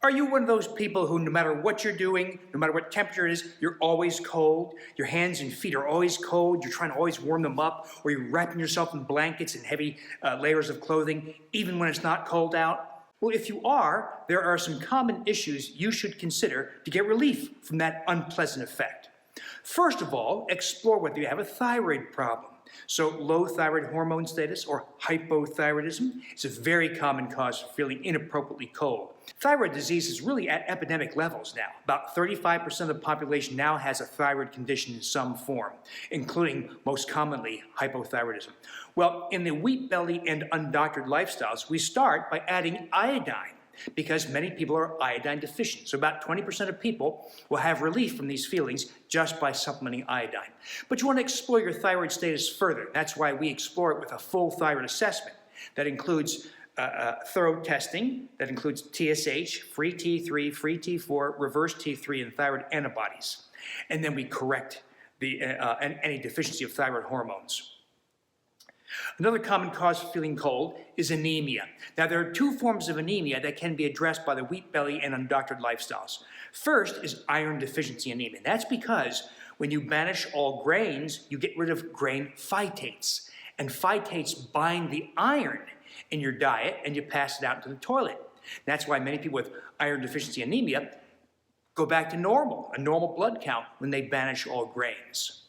Are you one of those people who, no matter what you're doing, no matter what temperature it is, you're always cold? Your hands and feet are always cold. You're trying to always warm them up, or you're wrapping yourself in blankets and heavy layers of clothing, even when it's not cold out? Well, if you are, there are some common issues you should consider to get relief from that unpleasant effect. First of all, explore whether you have a thyroid problem. So low thyroid hormone status, or hypothyroidism, is a very common cause for feeling inappropriately cold. Thyroid disease is really at epidemic levels now. About 35% of the population now has a thyroid condition in some form, including, most commonly, hypothyroidism. Well, in the wheat belly and undoctored lifestyles, we start by adding iodine, because many people are iodine deficient. So about 20% of people will have relief from these feelings just by supplementing iodine. But you want to explore your thyroid status further. That's why we explore it with a full thyroid assessment that includes thorough testing, that includes TSH, free T3, free T4, reverse T3, and thyroid antibodies. And then we correct any deficiency of thyroid hormones. Another common cause of feeling cold is anemia. Now, there are two forms of anemia that can be addressed by the wheat belly and undoctored lifestyles. First is iron deficiency anemia. That's because when you banish all grains, you get rid of grain phytates. And phytates bind the iron in your diet, and you pass it out into the toilet. That's why many people with iron deficiency anemia go back to normal, a normal blood count, when they banish all grains.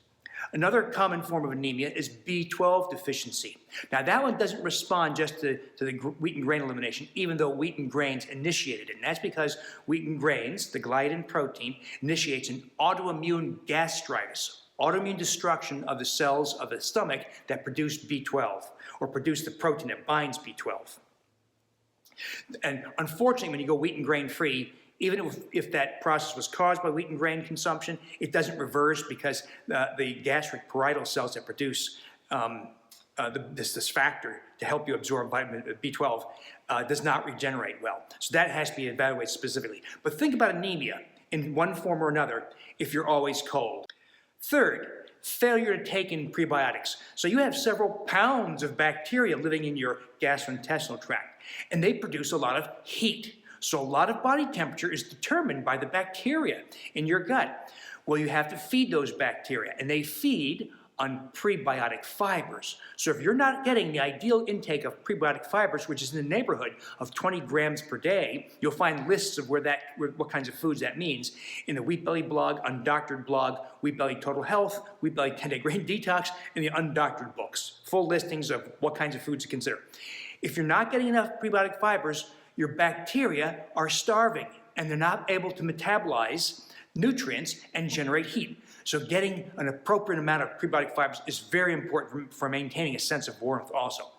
Another common form of anemia is B12 deficiency. Now, that one doesn't respond just to the wheaten grain elimination, even though wheaten grains initiated it. And that's because wheaten grains, the gliadin protein, initiates an autoimmune gastritis, autoimmune destruction of the cells of the stomach that produce B12, or produce the protein that binds B12. And unfortunately, when you go wheaten grain free, even if that process was caused by wheaten grain consumption, it doesn't reverse, because the gastric parietal cells that produce this factor to help you absorb vitamin B12 does not regenerate well. So that has to be evaluated specifically. But think about anemia in one form or another if you're always cold. Third, failure to take in prebiotics. So you have several pounds of bacteria living in your gastrointestinal tract, and they produce a lot of heat. So a lot of body temperature is determined by the bacteria in your gut. Well, you have to feed those bacteria, and they feed on prebiotic fibers. So if you're not getting the ideal intake of prebiotic fibers, which is in the neighborhood of 20 grams per day, you'll find lists of what kinds of foods that means in the Wheat Belly blog, Undoctored blog, Wheat Belly Total Health, Wheat Belly 10-Day Grain Detox, and the Undoctored books. Full listings of what kinds of foods to consider. If you're not getting enough prebiotic fibers, your bacteria are starving, and they're not able to metabolize nutrients and generate heat. So getting an appropriate amount of prebiotic fibers is very important for maintaining a sense of warmth also.